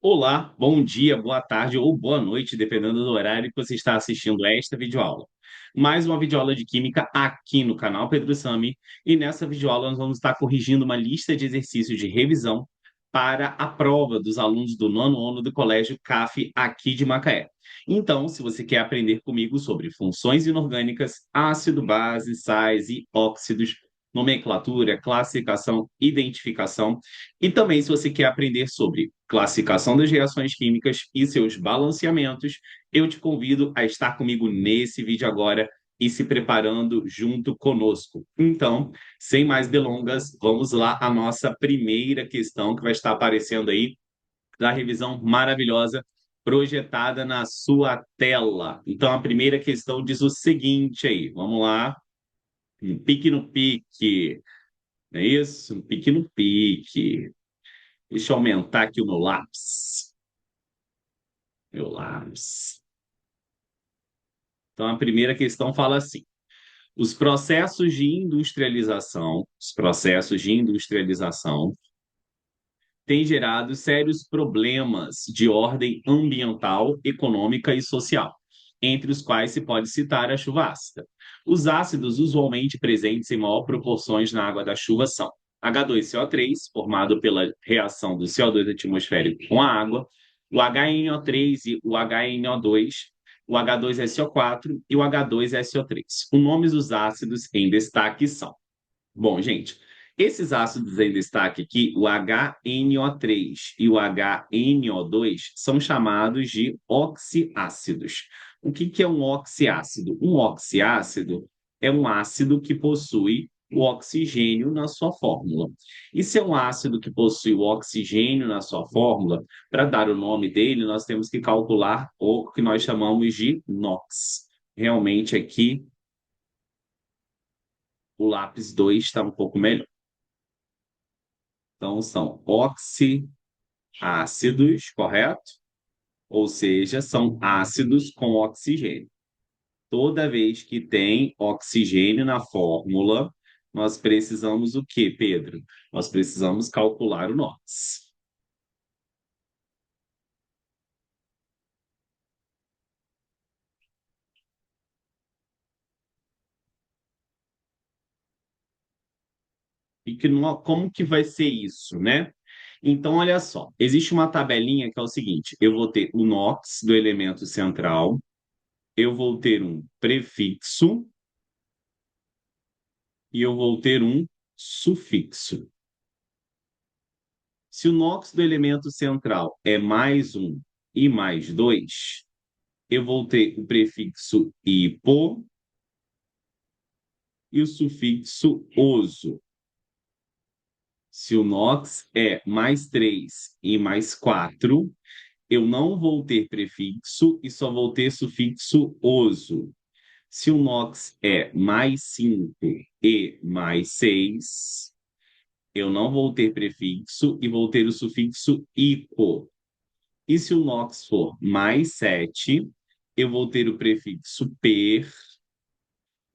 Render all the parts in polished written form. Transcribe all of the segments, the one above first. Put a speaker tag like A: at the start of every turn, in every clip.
A: Olá, bom dia, boa tarde ou boa noite, dependendo do horário que você está assistindo esta videoaula. Mais uma videoaula de Química aqui no canal Pedro Sami, e nessa videoaula nós vamos estar corrigindo uma lista de exercícios de revisão para a prova dos alunos do nono ano do Colégio CAF aqui de Macaé. Então, se você quer aprender comigo sobre funções inorgânicas, ácido, base, sais e óxidos, nomenclatura, classificação, identificação, e também, se você quer aprender sobre classificação das reações químicas e seus balanceamentos, eu te convido a estar comigo nesse vídeo agora e se preparando junto conosco. Então, sem mais delongas, vamos lá à nossa primeira questão que vai estar aparecendo aí da revisão maravilhosa projetada na sua tela. Então, a primeira questão diz o seguinte aí, vamos lá, um pique no pique, não é isso? Um pique no pique. Deixa eu aumentar aqui o meu lápis. Meu lápis. Então, a primeira questão fala assim: os processos de industrialização têm gerado sérios problemas de ordem ambiental, econômica e social, entre os quais se pode citar a chuva ácida. Os ácidos usualmente presentes em maior proporções na água da chuva são H2CO3, formado pela reação do CO2 atmosférico com a água, o HNO3 e o HNO2, o H2SO4 e o H2SO3. Os nomes dos ácidos em destaque são. Bom, gente, esses ácidos em destaque aqui, o HNO3 e o HNO2, são chamados de oxiácidos. O que que é um oxiácido? Um oxiácido é um ácido que possui o oxigênio na sua fórmula. E se é um ácido que possui o oxigênio na sua fórmula, para dar o nome dele, nós temos que calcular o que nós chamamos de NOx. Realmente aqui o lápis 2 está um pouco melhor. Então, são oxiácidos, correto? Ou seja, são ácidos com oxigênio. Toda vez que tem oxigênio na fórmula, nós precisamos o quê, Pedro? Nós precisamos calcular o NOx. E que, como que vai ser isso, né? Então, olha só, existe uma tabelinha que é o seguinte: eu vou ter o NOx do elemento central, eu vou ter um prefixo e eu vou ter um sufixo. Se o NOx do elemento central é mais um e mais dois, eu vou ter o prefixo hipo e o sufixo oso. Se o NOx é mais 3 e mais 4, eu não vou ter prefixo e só vou ter sufixo oso. Se o NOx é mais 5 e mais 6, eu não vou ter prefixo e vou ter o sufixo hipo. E se o NOx for mais 7, eu vou ter o prefixo per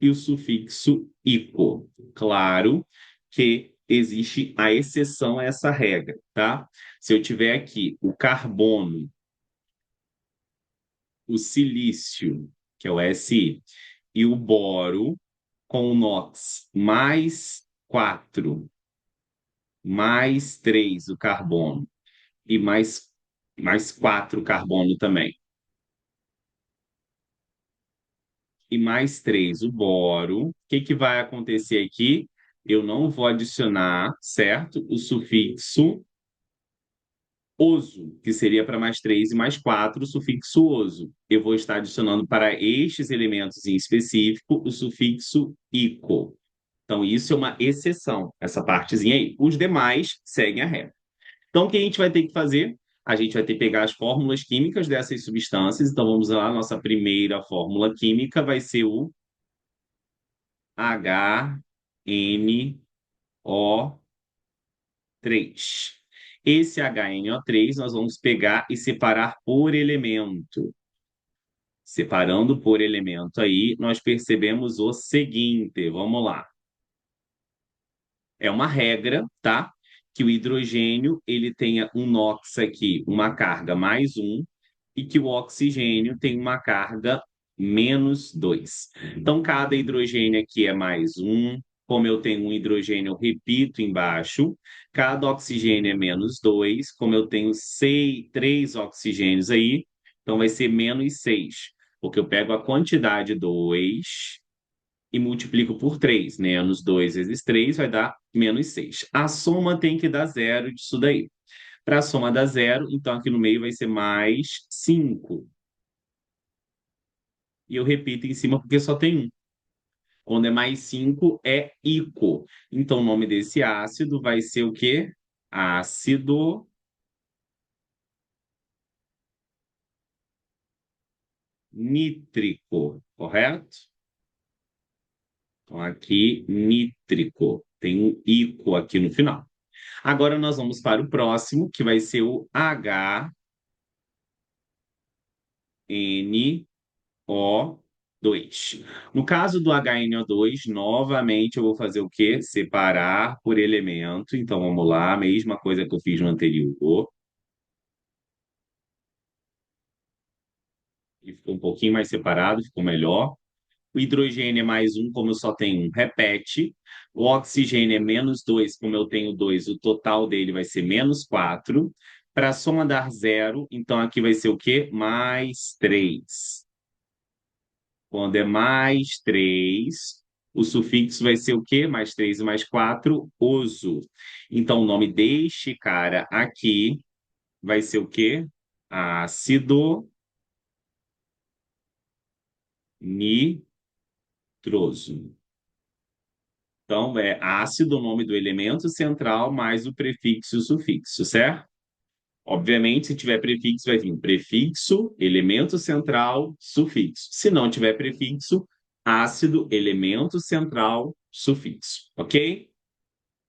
A: e o sufixo ipo. Claro que existe a exceção a essa regra, tá? Se eu tiver aqui o carbono, o silício, que é o Si, e o boro com o NOx mais 4, mais 3 o carbono e mais 4 o carbono também, e mais 3 o boro, o que que vai acontecer aqui? Eu não vou adicionar, certo? O sufixo oso, que seria para mais 3 e mais 4 o sufixo oso. Eu vou estar adicionando para estes elementos em específico o sufixo ico. Então, isso é uma exceção, essa partezinha aí. Os demais seguem a regra. Então, o que a gente vai ter que fazer? A gente vai ter que pegar as fórmulas químicas dessas substâncias. Então, vamos lá, nossa primeira fórmula química vai ser o HNO3. Esse HNO3 nós vamos pegar e separar por elemento. Separando por elemento aí, nós percebemos o seguinte, vamos lá. É uma regra, tá? que o hidrogênio ele tenha um NOx aqui, uma carga mais um, e que o oxigênio tem uma carga menos 2. Então, cada hidrogênio aqui é mais um. Como eu tenho um hidrogênio, eu repito embaixo. Cada oxigênio é menos 2. Como eu tenho três oxigênios aí, então vai ser menos 6. Porque eu pego a quantidade 2 e multiplico por 3. Menos 2 vezes 3 vai dar menos 6. A soma tem que dar zero disso daí. Para a soma dar zero, então aqui no meio vai ser mais 5. E eu repito em cima porque só tem um. Quando é mais 5 é ico. Então o nome desse ácido vai ser o quê? Ácido nítrico, correto? Então aqui nítrico. Tem um ico aqui no final. Agora nós vamos para o próximo, que vai ser o HNO2. No caso do HNO2, novamente eu vou fazer o quê? Separar por elemento. Então vamos lá, mesma coisa que eu fiz no anterior. E ficou um pouquinho mais separado, ficou melhor. O hidrogênio é mais um, como eu só tenho um, repete. O oxigênio é menos dois, como eu tenho dois, o total dele vai ser menos quatro. Para a soma dar zero, então aqui vai ser o quê? Mais três. Quando é mais três, o sufixo vai ser o quê? Mais três e mais quatro, oso. Então o nome deste cara aqui vai ser o quê? Ácido nitroso. Então, é ácido, o nome do elemento central, mais o prefixo e o sufixo, certo? Obviamente, se tiver prefixo, vai vir prefixo, elemento central, sufixo. Se não tiver prefixo, ácido, elemento central, sufixo, ok?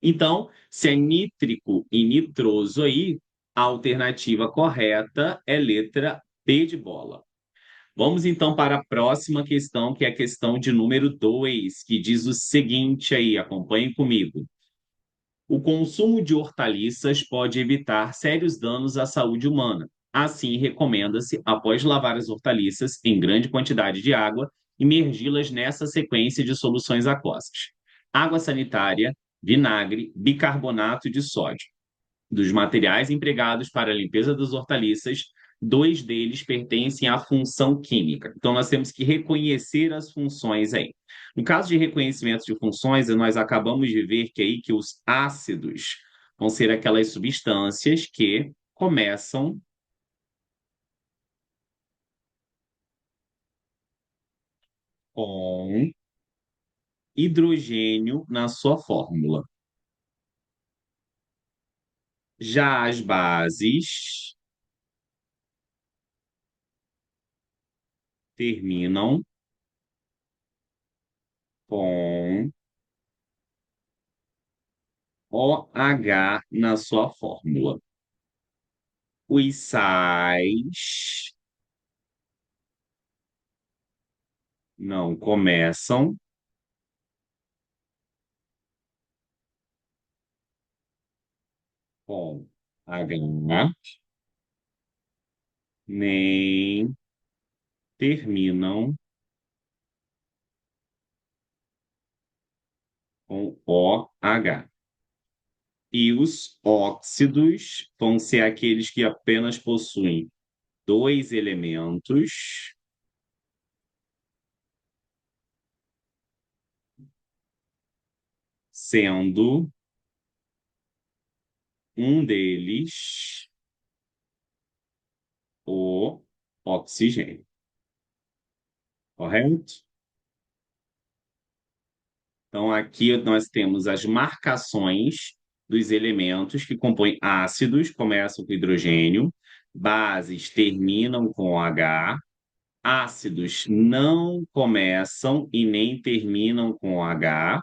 A: Então, se é nítrico e nitroso aí, a alternativa correta é letra B de bola. Vamos então para a próxima questão, que é a questão de número 2, que diz o seguinte aí, acompanhe comigo. O consumo de hortaliças pode evitar sérios danos à saúde humana. Assim, recomenda-se, após lavar as hortaliças em grande quantidade de água, imergi-las nessa sequência de soluções aquosas: água sanitária, vinagre, bicarbonato de sódio. Dos materiais empregados para a limpeza das hortaliças, dois deles pertencem à função química. Então, nós temos que reconhecer as funções aí. No caso de reconhecimento de funções, nós acabamos de ver que aí que os ácidos vão ser aquelas substâncias que começam com hidrogênio na sua fórmula. Já as bases terminam com OH na sua fórmula. Os sais não começam com H, nem terminam com OH. E os óxidos vão ser aqueles que apenas possuem dois elementos, sendo um deles o oxigênio, correto? Então, aqui nós temos as marcações dos elementos que compõem ácidos, começam com hidrogênio, bases terminam com H, ácidos não começam e nem terminam com H,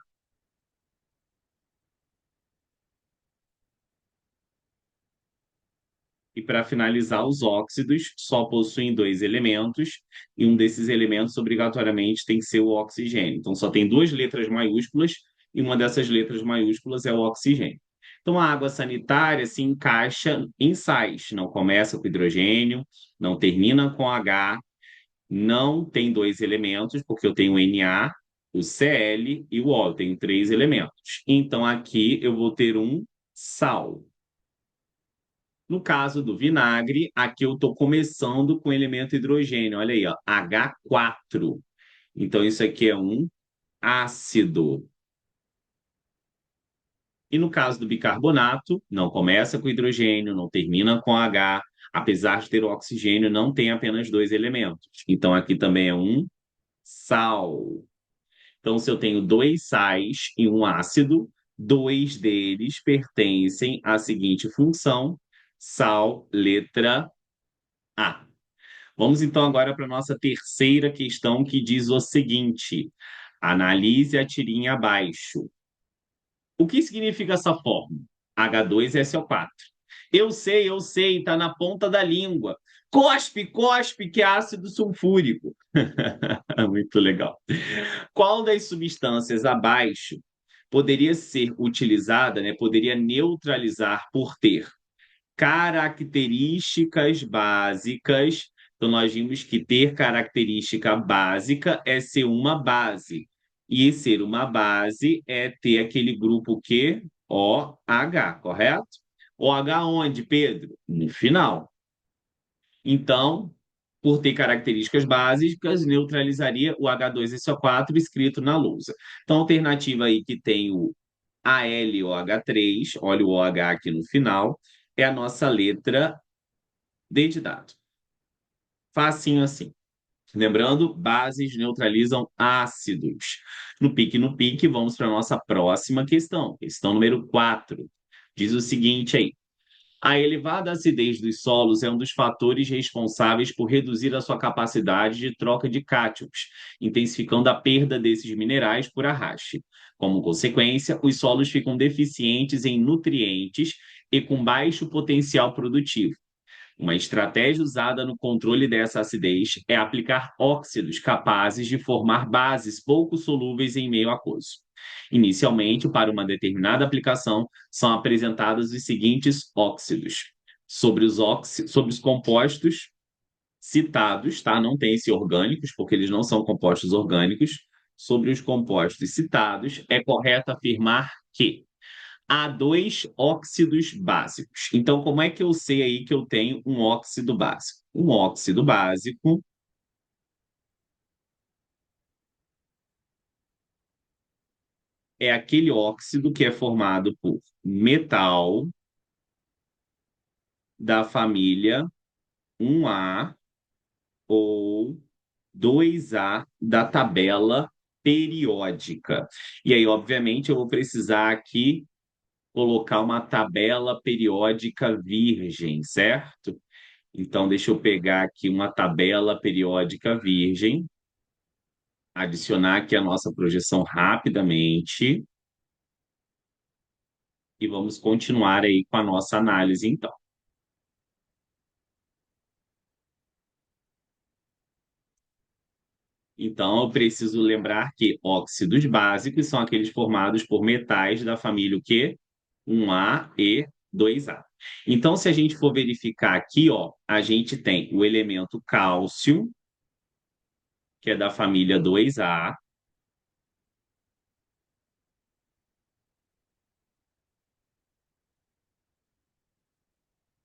A: e para finalizar, os óxidos só possuem dois elementos, e um desses elementos obrigatoriamente tem que ser o oxigênio. Então, só tem duas letras maiúsculas, e uma dessas letras maiúsculas é o oxigênio. Então, a água sanitária se encaixa em sais, não começa com hidrogênio, não termina com H, não tem dois elementos, porque eu tenho o Na, o Cl e o O, eu tenho três elementos. Então, aqui eu vou ter um sal. No caso do vinagre, aqui eu estou começando com o elemento hidrogênio. Olha aí, ó, H4. Então, isso aqui é um ácido. E no caso do bicarbonato, não começa com hidrogênio, não termina com H, apesar de ter o oxigênio, não tem apenas dois elementos. Então, aqui também é um sal. Então, se eu tenho dois sais e um ácido, dois deles pertencem à seguinte função: sal, letra A. Vamos então agora para a nossa terceira questão, que diz o seguinte: analise a tirinha abaixo. O que significa essa fórmula? H2SO4. Eu sei, está na ponta da língua. Cospe, cospe, que é ácido sulfúrico. Muito legal. Qual das substâncias abaixo poderia ser utilizada, né? Poderia neutralizar por ter características básicas. Então, nós vimos que ter característica básica é ser uma base. E ser uma base é ter aquele grupo Q, O, H, correto? OH onde, Pedro? No final. Então, por ter características básicas, neutralizaria o H2SO4 escrito na lousa. Então, a alternativa aí que tem o AlOH3, olha o OH aqui no final, é a nossa letra D de dado. Facinho assim. Lembrando, bases neutralizam ácidos. No pique, vamos para a nossa próxima questão. Questão número 4. Diz o seguinte aí. A elevada acidez dos solos é um dos fatores responsáveis por reduzir a sua capacidade de troca de cátions, intensificando a perda desses minerais por arraste. Como consequência, os solos ficam deficientes em nutrientes e com baixo potencial produtivo. Uma estratégia usada no controle dessa acidez é aplicar óxidos capazes de formar bases pouco solúveis em meio aquoso. Inicialmente, para uma determinada aplicação, são apresentados os seguintes óxidos. Sobre os compostos citados, tá? Não tem esse orgânicos, porque eles não são compostos orgânicos. Sobre os compostos citados, é correto afirmar que há dois óxidos básicos. Então, como é que eu sei aí que eu tenho um óxido básico? Um óxido básico é aquele óxido que é formado por metal da família 1A ou 2A da tabela periódica. E aí, obviamente, eu vou precisar aqui colocar uma tabela periódica virgem, certo? Então, deixa eu pegar aqui uma tabela periódica virgem, adicionar aqui a nossa projeção rapidamente e vamos continuar aí com a nossa análise, então. Então, eu preciso lembrar que óxidos básicos são aqueles formados por metais da família o quê? 1A e 2A. Então, se a gente for verificar aqui, ó, a gente tem o elemento cálcio, que é da família 2A,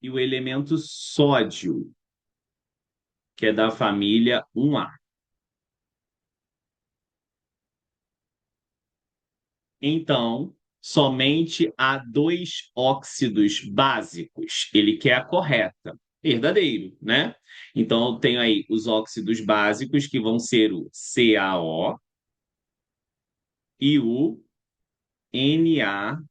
A: e o elemento sódio, que é da família 1A. Então, somente há dois óxidos básicos. Ele quer a correta. Verdadeiro, né? Então, eu tenho aí os óxidos básicos, que vão ser o CaO e o Na2O.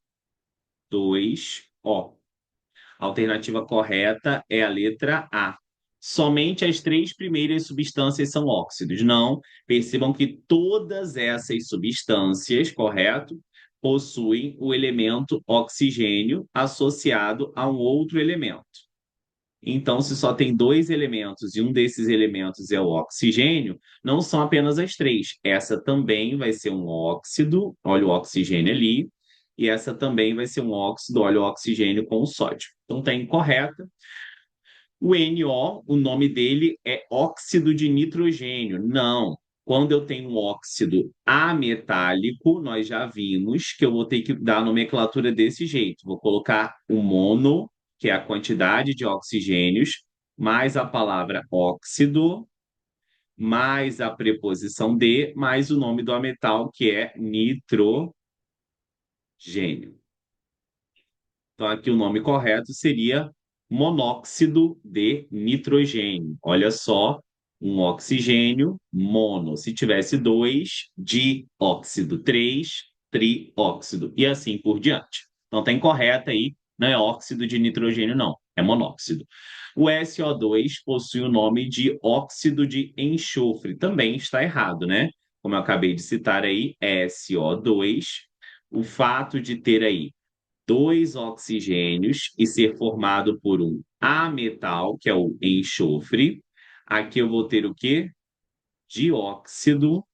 A: A alternativa correta é a letra A. Somente as três primeiras substâncias são óxidos. Não, percebam que todas essas substâncias, correto, possuem o elemento oxigênio associado a um outro elemento. Então, se só tem dois elementos e um desses elementos é o oxigênio, não são apenas as três. Essa também vai ser um óxido, olha o oxigênio ali, e essa também vai ser um óxido, óleo oxigênio com sódio. Então tá incorreta. O NO, o nome dele é óxido de nitrogênio. Não. Quando eu tenho um óxido ametálico, nós já vimos que eu vou ter que dar a nomenclatura desse jeito. Vou colocar o mono, que é a quantidade de oxigênios, mais a palavra óxido, mais a preposição de, mais o nome do ametal, que é nitrogênio. Então, aqui o nome correto seria monóxido de nitrogênio. Olha só, um oxigênio mono. Se tivesse dois, dióxido. Três, trióxido. E assim por diante. Então, está incorreta aí. Não é óxido de nitrogênio, não. É monóxido. O SO2 possui o nome de óxido de enxofre. Também está errado, né? Como eu acabei de citar aí, SO2. O fato de ter aí dois oxigênios e ser formado por um ametal, que é o enxofre. Aqui eu vou ter o quê? Dióxido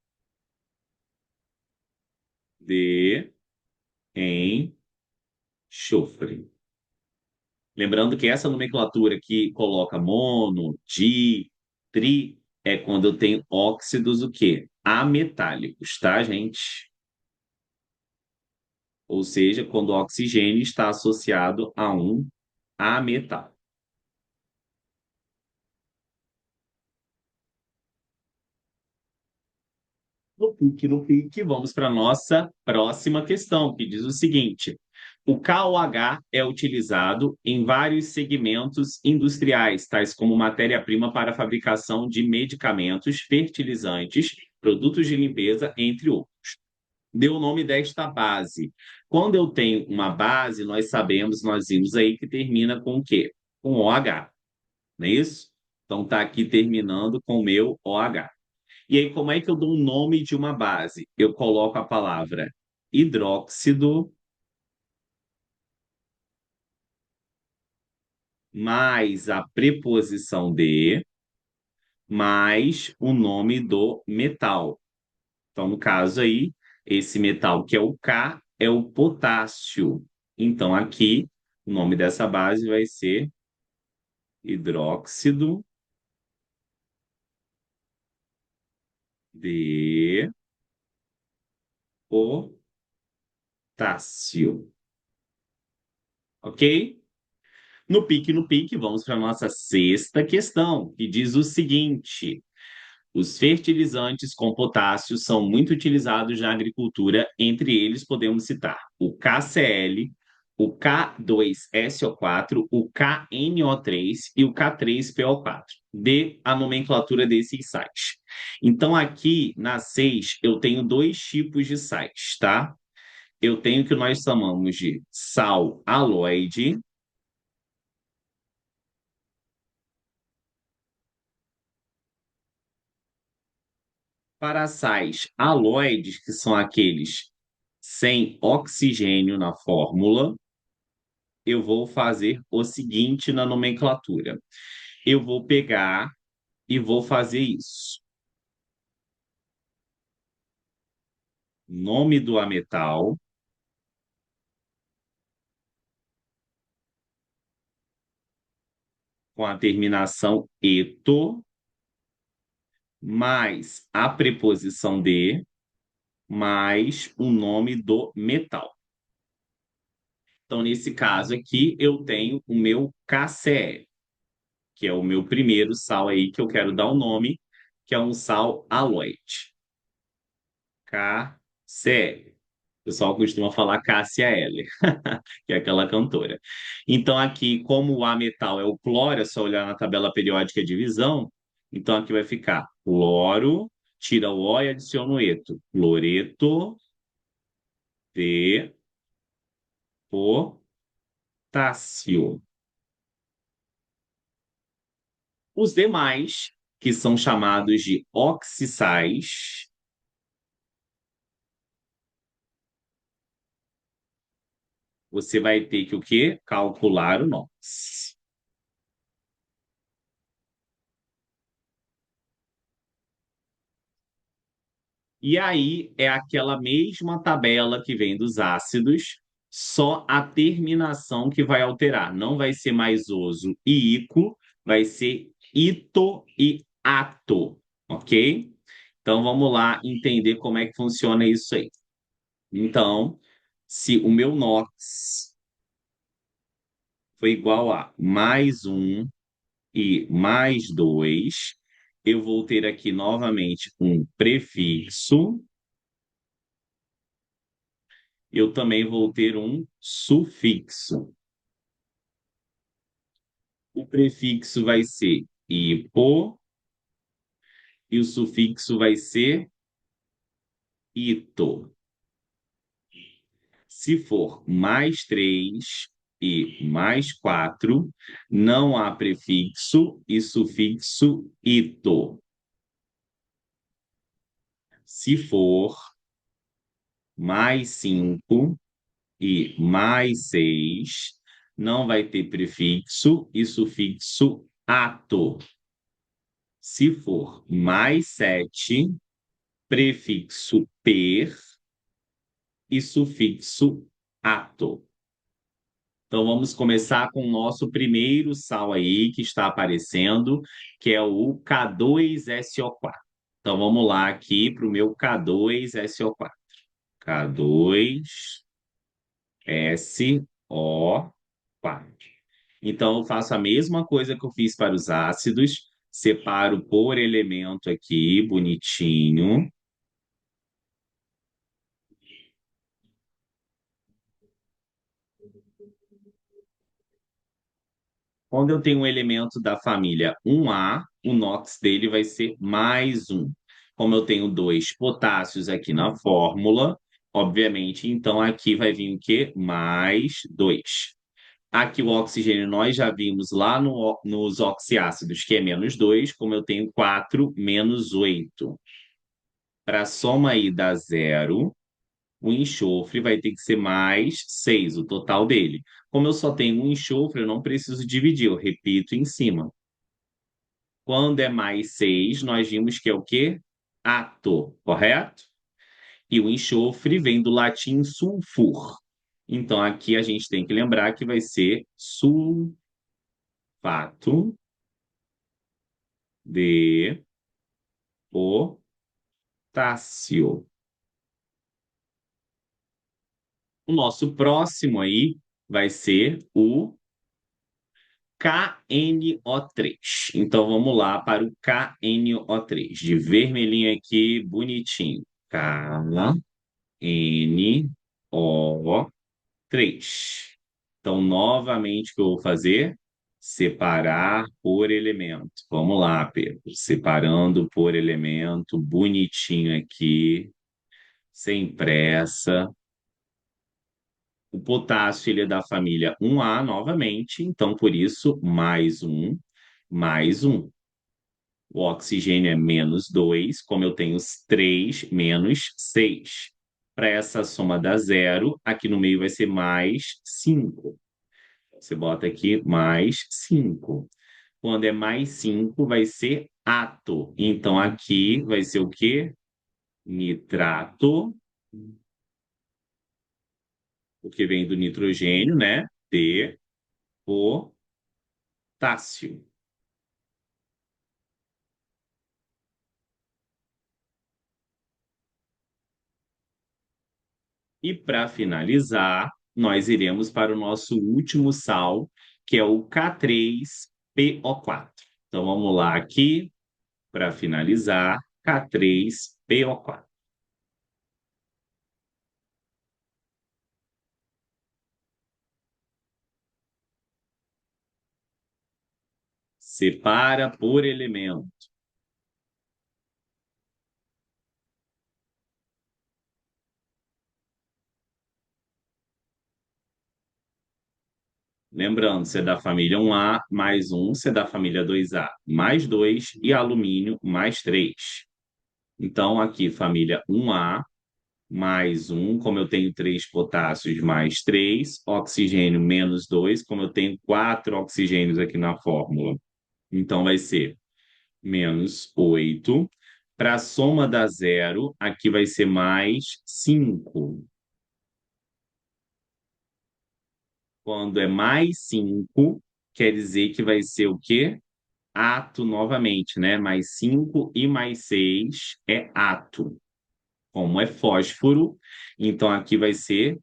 A: de enxofre. Lembrando que essa nomenclatura que coloca mono, di, tri, é quando eu tenho óxidos o quê? Ametálicos, tá, gente? Ou seja, quando o oxigênio está associado a um ametal. No pique, vamos para a nossa próxima questão, que diz o seguinte: o KOH é utilizado em vários segmentos industriais, tais como matéria-prima para a fabricação de medicamentos, fertilizantes, produtos de limpeza, entre outros. Deu o nome desta base. Quando eu tenho uma base, nós sabemos, nós vimos aí que termina com o quê? Com OH, não é isso? Então está aqui terminando com o meu OH. E aí, como é que eu dou um nome de uma base? Eu coloco a palavra hidróxido mais a preposição de mais o nome do metal. Então, no caso aí, esse metal que é o K é o potássio. Então, aqui, o nome dessa base vai ser hidróxido de potássio. Ok? No pique, vamos para a nossa sexta questão, que diz o seguinte: os fertilizantes com potássio são muito utilizados na agricultura, entre eles podemos citar o KCl, o K2SO4, o KNO3 e o K3PO4. Dê a nomenclatura desses sais. Então, aqui na 6, eu tenho dois tipos de sais, tá? Eu tenho o que nós chamamos de sal aloide. Para sais aloides, que são aqueles sem oxigênio na fórmula, eu vou fazer o seguinte na nomenclatura. Eu vou pegar e vou fazer isso. Nome do ametal com a terminação eto, mais a preposição de, mais o nome do metal. Então, nesse caso aqui, eu tenho o meu KCl, que é o meu primeiro sal aí que eu quero dar o nome, que é um sal aloide. KCl. O pessoal costuma falar Cássia Eller, que é aquela cantora. Então, aqui, como o A metal é o cloro, é só olhar na tabela periódica de divisão. Então, aqui vai ficar cloro, tira o O e adiciona o eto. Cloreto de potássio. Os demais, que são chamados de oxissais, você vai ter que o quê? Calcular o NOx. E aí é aquela mesma tabela que vem dos ácidos, Só a terminação que vai alterar. Não vai ser mais oso e ico, vai ser ito e ato, ok? Então vamos lá entender como é que funciona isso aí. Então, se o meu NOx foi igual a mais um e mais 2, eu vou ter aqui novamente um prefixo, eu também vou ter um sufixo. O prefixo vai ser hipo e o sufixo vai ser ito. Se for mais 3 e mais 4, não há prefixo e sufixo ito. Se for mais 5 e mais 6, não vai ter prefixo e sufixo ato. Se for mais 7, prefixo per e sufixo ato. Então vamos começar com o nosso primeiro sal aí que está aparecendo, que é o K2SO4. Então vamos lá aqui para o meu K2SO4. K2SO4. Então eu faço a mesma coisa que eu fiz para os ácidos, separo por elemento aqui, bonitinho. Quando eu tenho um elemento da família 1A, o NOx dele vai ser mais um. Como eu tenho dois potássios aqui na fórmula, obviamente, então aqui vai vir o quê? Mais 2. Aqui o oxigênio nós já vimos lá nos oxiácidos, que é menos 2, como eu tenho 4 menos 8. Para a soma aí dar zero, o enxofre vai ter que ser mais 6, o total dele. Como eu só tenho um enxofre, eu não preciso dividir, eu repito em cima. Quando é mais 6, nós vimos que é o quê? Ato, correto? E o enxofre vem do latim sulfur. Então aqui a gente tem que lembrar que vai ser sulfato de potássio. O nosso próximo aí vai ser o KNO3. Então vamos lá para o KNO3, de vermelhinho aqui, bonitinho. KNO3. Então, novamente, o que eu vou fazer? Separar por elemento. Vamos lá, Pedro. Separando por elemento, bonitinho aqui, sem pressa. O potássio ele é da família 1A novamente, então por isso mais um, mais um. O oxigênio é menos 2, como eu tenho 3 menos 6. Para essa soma dar zero, aqui no meio vai ser mais 5. Você bota aqui mais 5. Quando é mais 5, vai ser ato. Então aqui vai ser o quê? Nitrato, o que vem do nitrogênio, né? De potássio. E para finalizar, nós iremos para o nosso último sal, que é o K3PO4. Então vamos lá aqui para finalizar, K3PO4. Separa por elemento. Lembrando, você é da família 1A, mais um, você é da família 2A, mais 2, e alumínio, mais 3. Então, aqui, família 1A, mais um, como eu tenho 3 potássios, mais 3, oxigênio, menos 2, como eu tenho 4 oxigênios aqui na fórmula. Então, vai ser menos 8. Para a soma da zero, aqui vai ser mais 5. Quando é mais 5, quer dizer que vai ser o quê? Ato novamente, né? Mais 5 e mais 6 é ato. Como é fósforo, então aqui vai ser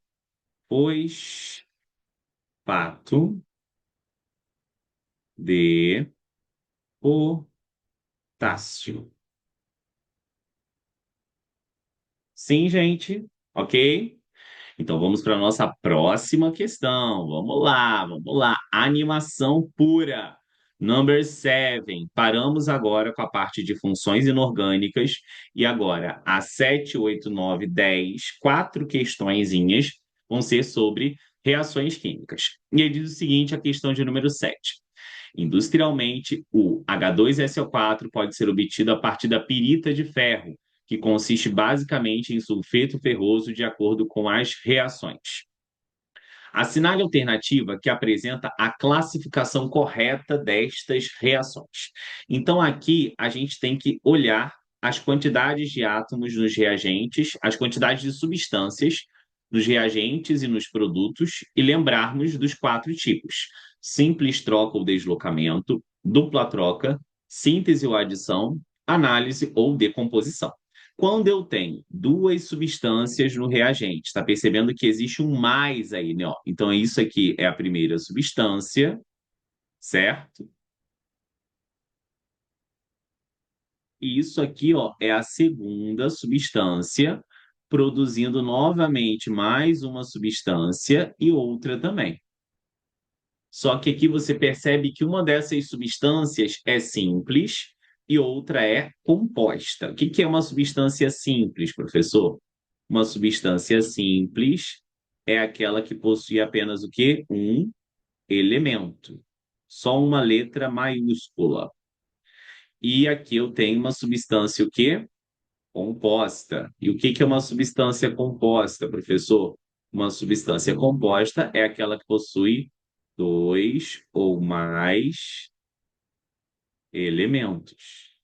A: fosfato de potássio. Sim, gente? Ok? Então vamos para a nossa próxima questão. Vamos lá, vamos lá. Animação pura. Number 7. Paramos agora com a parte de funções inorgânicas. E agora, a 7, 8, 9, 10, quatro questõezinhas vão ser sobre reações químicas. E ele diz o seguinte, a questão de número 7. Industrialmente, o H2SO4 pode ser obtido a partir da pirita de ferro, que consiste basicamente em sulfeto ferroso de acordo com as reações. Assinale a alternativa que apresenta a classificação correta destas reações. Então, aqui a gente tem que olhar as quantidades de átomos nos reagentes, as quantidades de substâncias nos reagentes e nos produtos, e lembrarmos dos quatro tipos: simples troca ou deslocamento, dupla troca, síntese ou adição, análise ou decomposição. Quando eu tenho duas substâncias no reagente, está percebendo que existe um mais aí, né? Ó? Então, isso aqui é a primeira substância, certo? E isso aqui, ó, é a segunda substância, produzindo novamente mais uma substância e outra também. Só que aqui você percebe que uma dessas substâncias é simples e outra é composta. O que que é uma substância simples, professor? Uma substância simples é aquela que possui apenas o quê? Um elemento. Só uma letra maiúscula. E aqui eu tenho uma substância o quê? Composta. E o que que é uma substância composta, professor? Uma substância composta é aquela que possui dois ou mais elementos.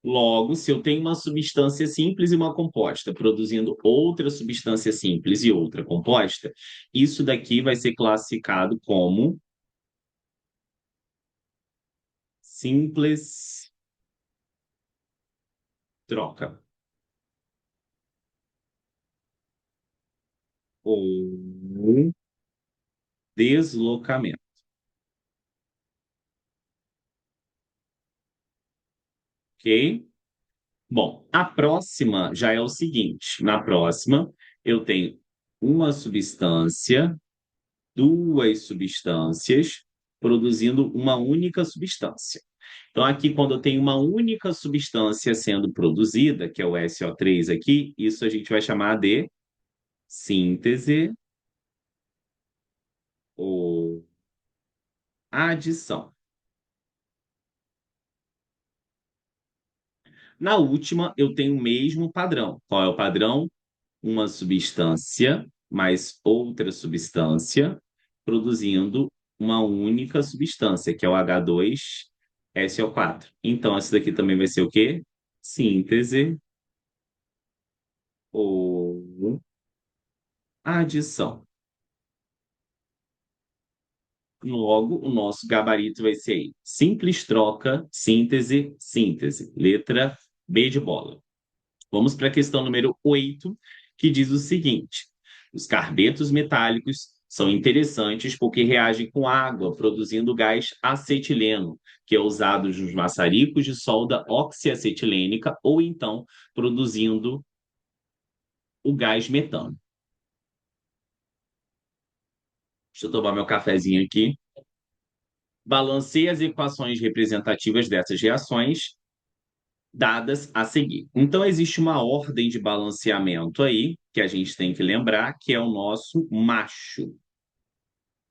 A: Logo, se eu tenho uma substância simples e uma composta, produzindo outra substância simples e outra composta, isso daqui vai ser classificado como simples troca ou deslocamento, ok? Bom, a próxima já é o seguinte: na próxima, eu tenho uma substância, duas substâncias, produzindo uma única substância. Então, aqui, quando eu tenho uma única substância sendo produzida, que é o SO3 aqui, isso a gente vai chamar de síntese ou adição. Na última, eu tenho o mesmo padrão. Qual é o padrão? Uma substância mais outra substância produzindo uma única substância, que é o H2SO4. Então, essa daqui também vai ser o quê? Síntese ou adição. Logo, o nosso gabarito vai ser aí. Simples troca, síntese, síntese. Letra B de bola. Vamos para a questão número 8, que diz o seguinte: os carbetos metálicos são interessantes porque reagem com água, produzindo gás acetileno, que é usado nos maçaricos de solda oxiacetilênica, ou então produzindo o gás metano. Deixa eu tomar meu cafezinho aqui. Balancei as equações representativas dessas reações dadas a seguir. Então, existe uma ordem de balanceamento aí que a gente tem que lembrar, que é o nosso macho. O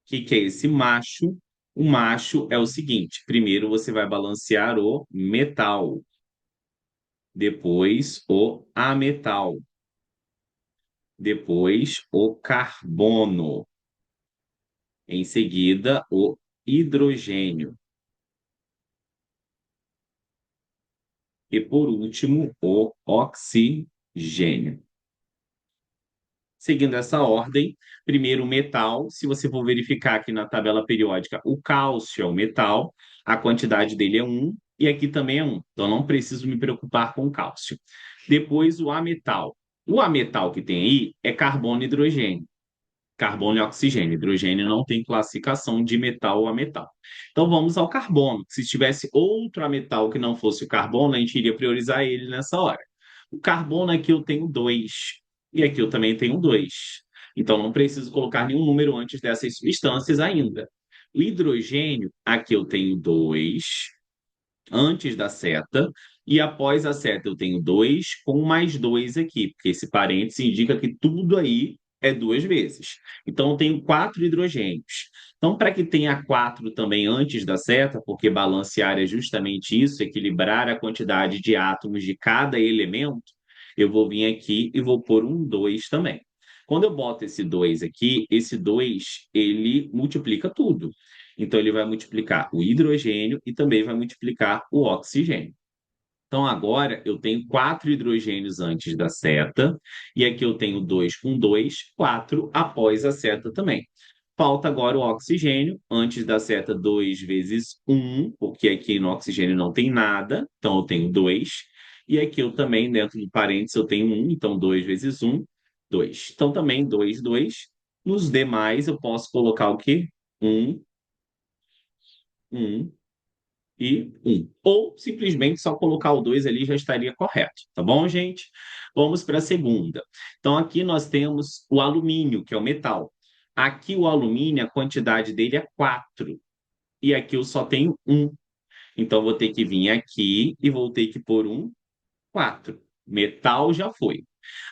A: que é esse macho? O macho é o seguinte: primeiro você vai balancear o metal, depois o ametal, depois o carbono, em seguida o hidrogênio e por último o oxigênio. seguindo essa ordem, primeiro o metal, se você for verificar aqui na tabela periódica, o cálcio é o metal, a quantidade dele é um e aqui também é um. Então não preciso me preocupar com o cálcio. Depois o ametal. O ametal que tem aí é carbono e hidrogênio. Carbono e oxigênio. Hidrogênio não tem classificação de metal ou ametal. Então vamos ao carbono. Se tivesse outro ametal que não fosse o carbono, a gente iria priorizar ele nessa hora. O carbono aqui eu tenho dois. E aqui eu também tenho dois. Então não preciso colocar nenhum número antes dessas substâncias ainda. O hidrogênio, aqui eu tenho dois antes da seta, e após a seta eu tenho dois com mais dois aqui, porque esse parênteses indica que tudo aí é duas vezes. Então eu tenho quatro hidrogênios. Então, para que tenha quatro também antes da seta, porque balancear é justamente isso, equilibrar a quantidade de átomos de cada elemento, eu vou vir aqui e vou pôr um 2 também. Quando eu boto esse 2 aqui, esse 2 ele multiplica tudo. Então, ele vai multiplicar o hidrogênio e também vai multiplicar o oxigênio. Então, agora eu tenho quatro hidrogênios antes da seta, e aqui eu tenho dois com dois, quatro após a seta também. Falta agora o oxigênio, antes da seta, 2 vezes um, porque aqui no oxigênio não tem nada, então eu tenho dois. E aqui eu também, dentro do parênteses, eu tenho um, então 2 vezes um, 2. Então também 2, 2. Nos demais, eu posso colocar o quê? Um, um e um. Ou simplesmente só colocar o 2 ali já estaria correto, tá bom, gente? Vamos para a segunda. Então, aqui nós temos o alumínio, que é o metal. Aqui o alumínio, a quantidade dele é 4. E aqui eu só tenho um. Então, vou ter que vir aqui e vou ter que pôr um 4. Metal já foi.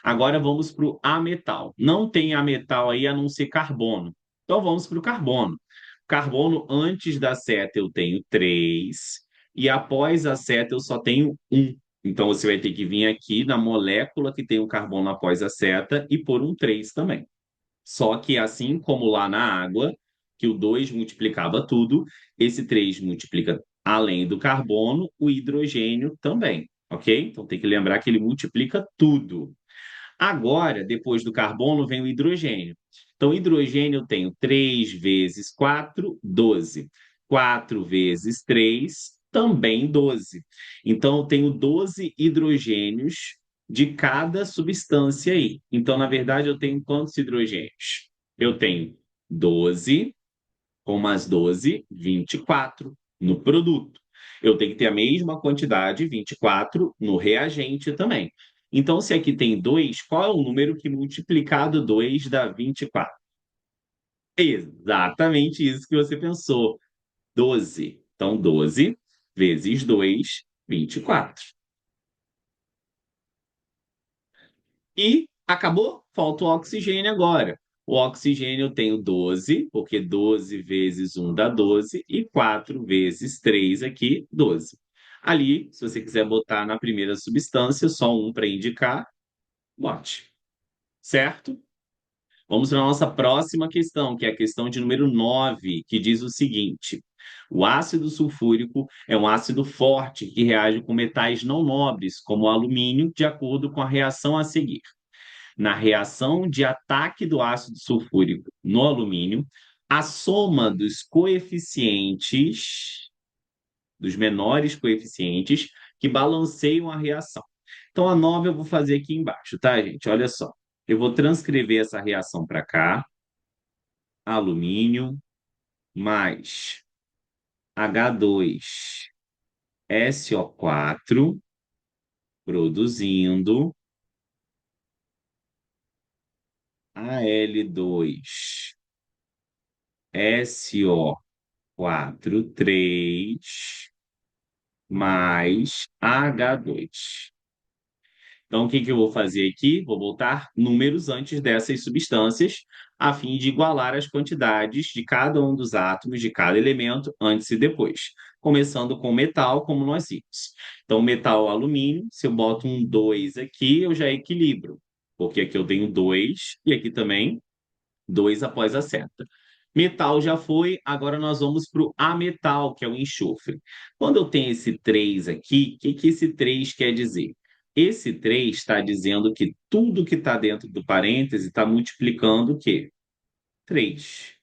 A: Agora vamos para o ametal. Não tem ametal aí a não ser carbono. Então vamos para o carbono. Carbono, antes da seta, eu tenho 3. E após a seta, eu só tenho um. Então você vai ter que vir aqui na molécula que tem o carbono após a seta e pôr um 3 também. Só que assim como lá na água, que o 2 multiplicava tudo, esse 3 multiplica, além do carbono, o hidrogênio também, ok? Então tem que lembrar que ele multiplica tudo. Agora, depois do carbono, vem o hidrogênio. Então, o hidrogênio eu tenho 3 vezes 4, 12. 4 vezes 3, também 12. Então, eu tenho 12 hidrogênios de cada substância aí. Então, na verdade, eu tenho quantos hidrogênios? Eu tenho 12 com mais 12, 24 no produto. Eu tenho que ter a mesma quantidade, 24, no reagente também. Então, se aqui tem 2, qual é o número que multiplicado 2 dá 24? Exatamente isso que você pensou. 12. Então, 12 vezes 2, 24. E acabou? Falta o oxigênio agora. O oxigênio eu tenho 12, porque 12 vezes um dá 12, e 4 vezes 3 aqui, 12. Ali, se você quiser botar na primeira substância, só um para indicar, bote. Certo? Vamos para a nossa próxima questão, que é a questão de número 9, que diz o seguinte: o ácido sulfúrico é um ácido forte que reage com metais não nobres, como o alumínio, de acordo com a reação a seguir. Na reação de ataque do ácido sulfúrico no alumínio, a soma dos coeficientes, dos menores coeficientes, que balanceiam a reação. Então, a 9 eu vou fazer aqui embaixo, tá, gente? Olha só. Eu vou transcrever essa reação para cá. Alumínio mais H2SO4, produzindo Al2SO4, 3 mais H2. Então, o que que eu vou fazer aqui? Vou botar números antes dessas substâncias, a fim de igualar as quantidades de cada um dos átomos de cada elemento antes e depois. Começando com metal, como nós vimos. Então, metal alumínio, se eu boto um 2 aqui, eu já equilibro, porque aqui eu tenho 2 e aqui também 2 após a seta. Metal já foi, agora nós vamos para o ametal, que é o enxofre. Quando eu tenho esse 3 aqui, o que que esse 3 quer dizer? Esse 3 está dizendo que tudo que está dentro do parêntese está multiplicando o quê? 3.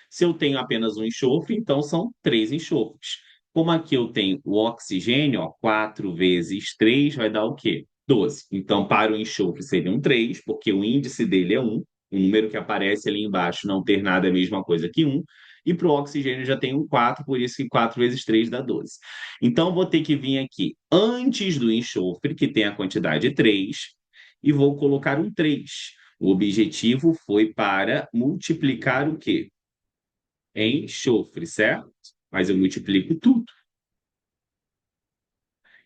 A: Se eu tenho apenas um enxofre, então são 3 enxofres. Como aqui eu tenho o oxigênio, ó, 4 vezes 3 vai dar o quê? 12. Então, para o enxofre seria um 3, porque o índice dele é 1. O número que aparece ali embaixo não ter nada é a mesma coisa que 1. E para o oxigênio já tem um 4, por isso que 4 vezes 3 dá 12. Então, vou ter que vir aqui antes do enxofre, que tem a quantidade 3, e vou colocar um 3. O objetivo foi para multiplicar o quê? Enxofre, certo? Mas eu multiplico tudo.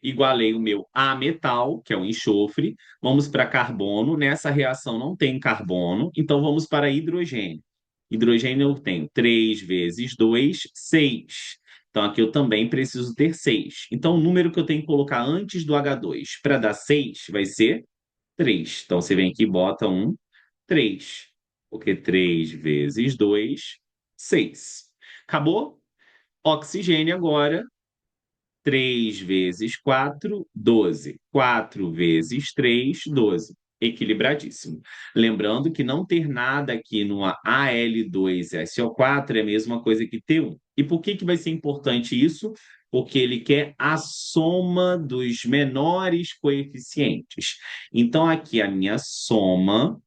A: Igualei o meu A metal, que é o enxofre. Vamos para carbono. Nessa reação não tem carbono, então vamos para hidrogênio. Hidrogênio eu tenho 3 vezes 2, 6. Então aqui eu também preciso ter 6. Então o número que eu tenho que colocar antes do H2 para dar 6 vai ser 3. Então você vem aqui e bota um 3. Porque 3 vezes 2, 6. Acabou? Oxigênio agora, 3 vezes 4, 12. 4 vezes 3, 12. Equilibradíssimo. Lembrando que não ter nada aqui no Al2SO4 é a mesma coisa que T1. E por que vai ser importante isso? Porque ele quer a soma dos menores coeficientes. Então, aqui a minha soma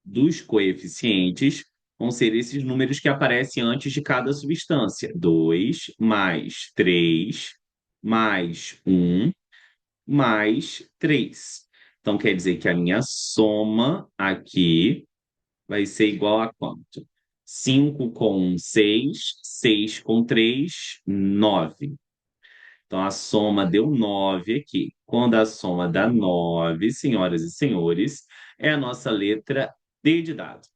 A: dos coeficientes vão ser esses números que aparecem antes de cada substância. 2 mais 3 mais 1 mais 3. Então, quer dizer que a minha soma aqui vai ser igual a quanto? 5 com 1, 6. 6 com 3, 9. Então, a soma deu 9 aqui. Quando a soma dá 9, senhoras e senhores, é a nossa letra D de dado.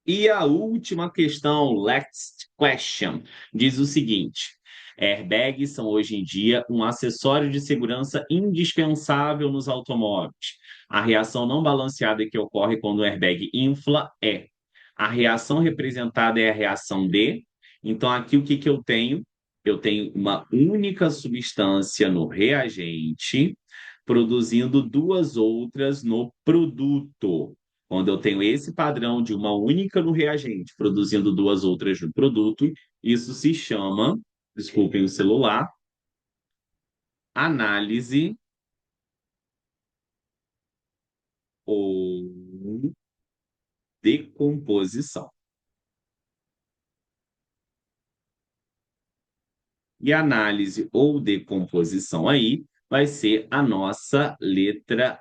A: E a última questão, last question, diz o seguinte: airbags são hoje em dia um acessório de segurança indispensável nos automóveis. A reação não balanceada que ocorre quando o airbag infla é. A reação representada é a reação D. Então, aqui o que que eu tenho? Eu tenho uma única substância no reagente, produzindo duas outras no produto. Quando eu tenho esse padrão de uma única no reagente, produzindo duas outras no produto, isso se chama, desculpem o celular, análise ou decomposição. E análise ou decomposição aí vai ser a nossa letra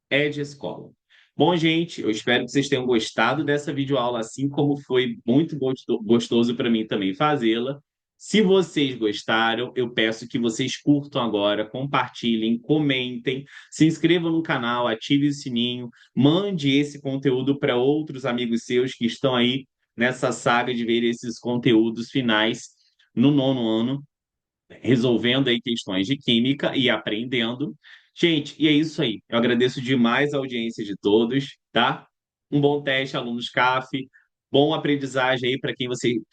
A: E de escola. Bom, gente, eu espero que vocês tenham gostado dessa videoaula, assim como foi muito gostoso para mim também fazê-la. Se vocês gostaram, eu peço que vocês curtam agora, compartilhem, comentem, se inscrevam no canal, ative o sininho, mande esse conteúdo para outros amigos seus que estão aí nessa saga de ver esses conteúdos finais no nono ano, resolvendo aí questões de química e aprendendo. Gente, e é isso aí. Eu agradeço demais a audiência de todos, tá? Um bom teste, alunos CAF. Bom aprendizagem aí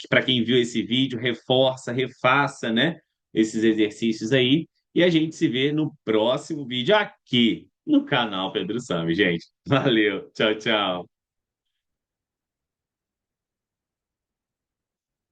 A: para quem viu esse vídeo, reforça, refaça, né, esses exercícios aí. E a gente se vê no próximo vídeo aqui no canal Pedro Sami, gente. Valeu, tchau, tchau.